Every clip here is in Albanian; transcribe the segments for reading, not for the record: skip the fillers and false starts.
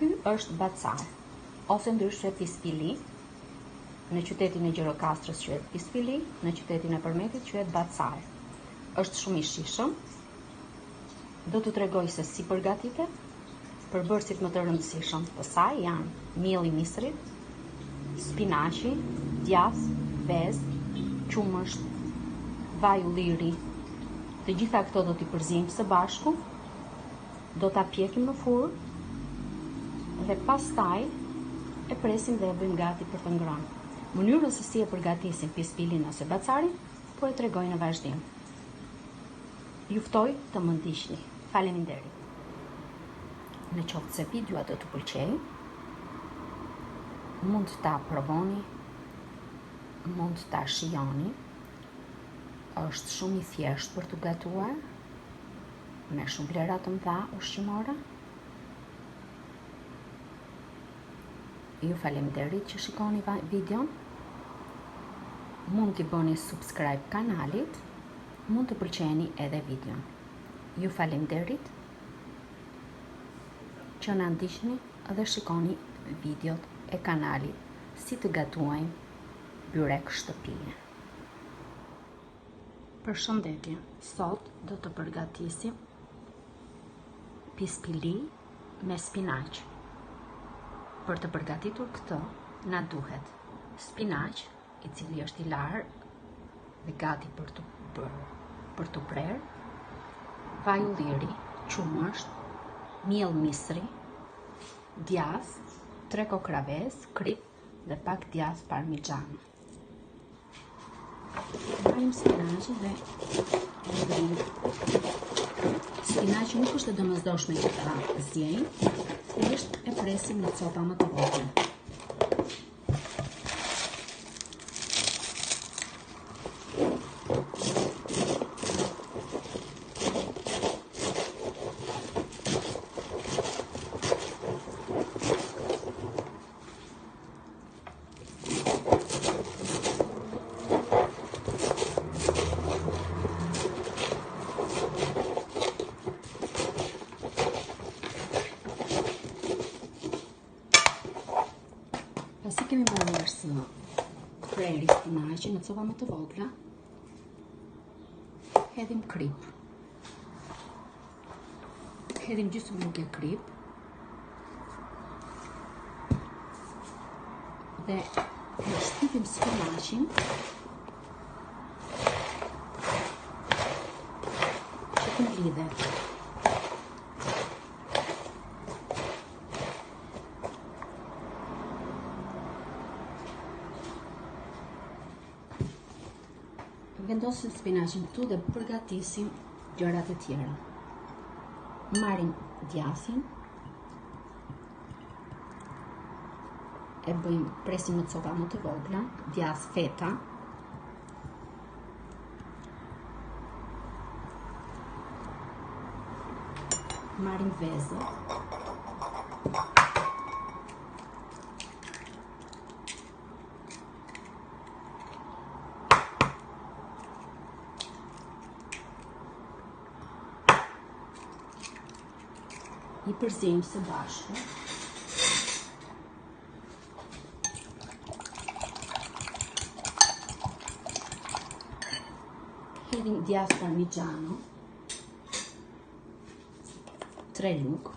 Ky është bacar, ose ndryshe pispili. Në qytetin e Gjirokastrës quhet pispili, në qytetin e Përmetit quhet bacar. Është shumë i shijshëm. Do t'u tregoj se si përgatitet. Përbërësit më të rëndësishëm të saj janë mielli i misrit, spinaqi, djath, vezë, qumësht, vaj ulliri. Të gjitha këto do t'i përzijmë së bashku, do t'a pjekim në furrë dhe pastaj e presim dhe e bëjmë gati për të ngrënë. Mënyrën se si e përgatisim pispilin ose bacarin, po e tregoj në vazhdim. Ju ftoj të më ndiqni. Faleminderit. Në qoftë se videoa do t'ju pëlqejë, mund ta provoni, mund ta shijoni. Është shumë i thjeshtë për t'u gatuar, me shumë vlera të mëdha ushqimore. Ju faleminderit që shikoni videon. Mund t'i bëni subscribe kanalit, mund të pëlqeni edhe videon. Ju faleminderit që na ndiqni dhe shikoni videot e kanalit si të gatuajmë byrek shtëpie. Përshëndetje, sot do të përgatisim pispili me spinaq. Për të përgatitur këtë, na duhet spinaq, i cili është i larë dhe gati për të prerë, vaj ulliri, qumësht, miell misri, djath, 3 kokra vezë, krip dhe pak djath parmigiano. Marrim spinaqin dhe e ngrijmë. Spinaqi nuk është e domosdoshme që ta zjejmë, thjesht e presim në copa më të vogla. Pasi kemi marrë së preri spinaqi në copa më të vogla, hedhim krip. Hedhim gjysmë luke krip dhe e shtypim spinaqin që të mblidhet. Vendosim spinaqin këtu dhe përgatisim gjërat e tjera. Marrim djathin, e bëjmë presim në copa më të vogla, djath feta, marrim vezët, i përzijmë së bashku. Hedhim djath parmigiano, 3 lugë.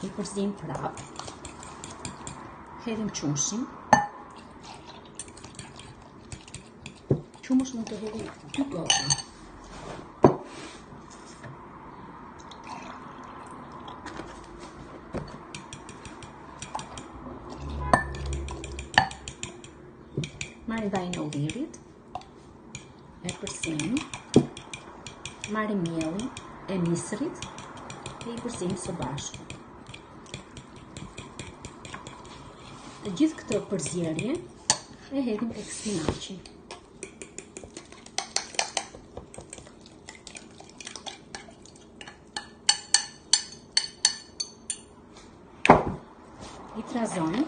I përzijmë prapë. Hedhim qumshin. Qumësh mund të hedhim 2 goca. Marrim vajin e ullirit, e përzijmë. Marrim miellin e misrit dhe i përzijmë së bashku. Të gjithë këtë përzierje e hedhim tek spinaqi. I trazojmë.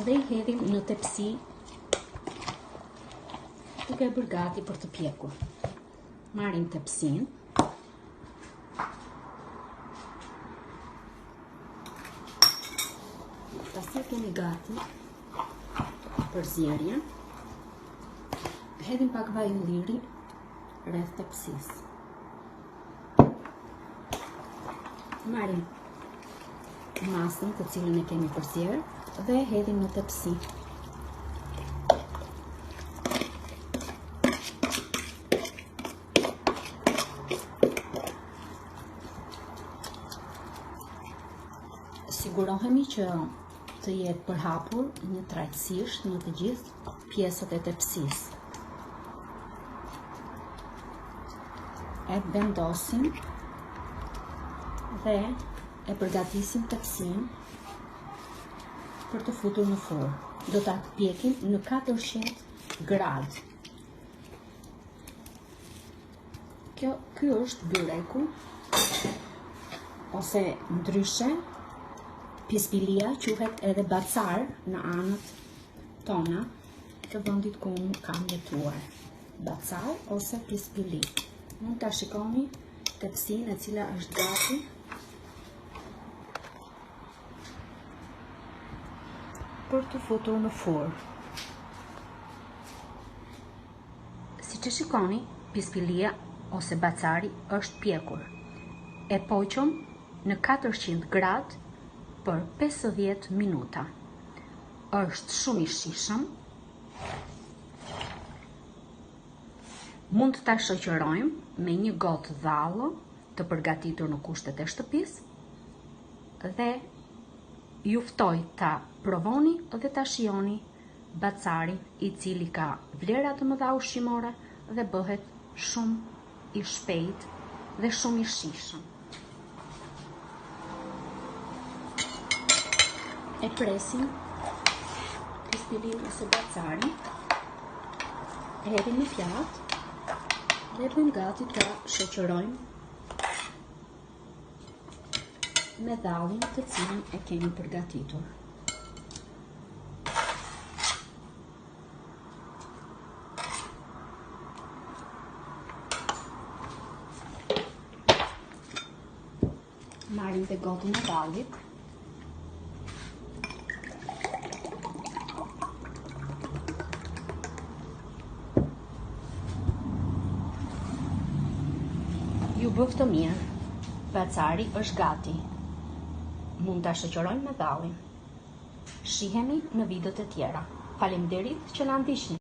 dhe i hedhim në tepsi duke e bërë gati për të pjekur. Marrim tepsin, pasi kemi gati përzierjen, hedhim pak vaj ulliri rreth tepsisë. Marrim masën të cilën e kemi përzier dhe e hedhim në tepsi. Sigurohemi që të jetë përhapur një trajtësisht në të gjithë pjesët e tepsisë. E vendosim dhe e përgatisim tepsin për të futur në furrë. Do ta pjekim në 400 gradë. Ky është byreku, ose ndryshe pispilia quhet edhe bacar në anët tona të vendit ku unë kam jetuar. Bacar ose pispili. Mund ta shikoni tepsinë e cila është gati për të futur në furrë. Siç e shikoni, pispilia ose bacari është pjekur. E poqëm në 400 gradë për 50 minuta. Është shumë i shijshëm. Mund ta shoqërojmë me një gotë dhallo të përgatitur në kushtet e shtëpisë dhe ju ftoj ta provoni dhe ta shijoni bacarin, i cili ka vlera të mëdha ushqimore dhe bëhet shumë i shpejt dhe shumë i shijshëm. E presim pispilin ose bacarin, e hedhim në pjatë dhe bëjmë gati ta shoqërojmë me dhallin të cilin e kemi përgatitur. Marrim dhe gotën e dhallit. Ju bëftë mirë, bacari është gati. Mund ta shoqërojmë me dhallin. Shihemi në videot e tjera. Faleminderit që na ndiqni.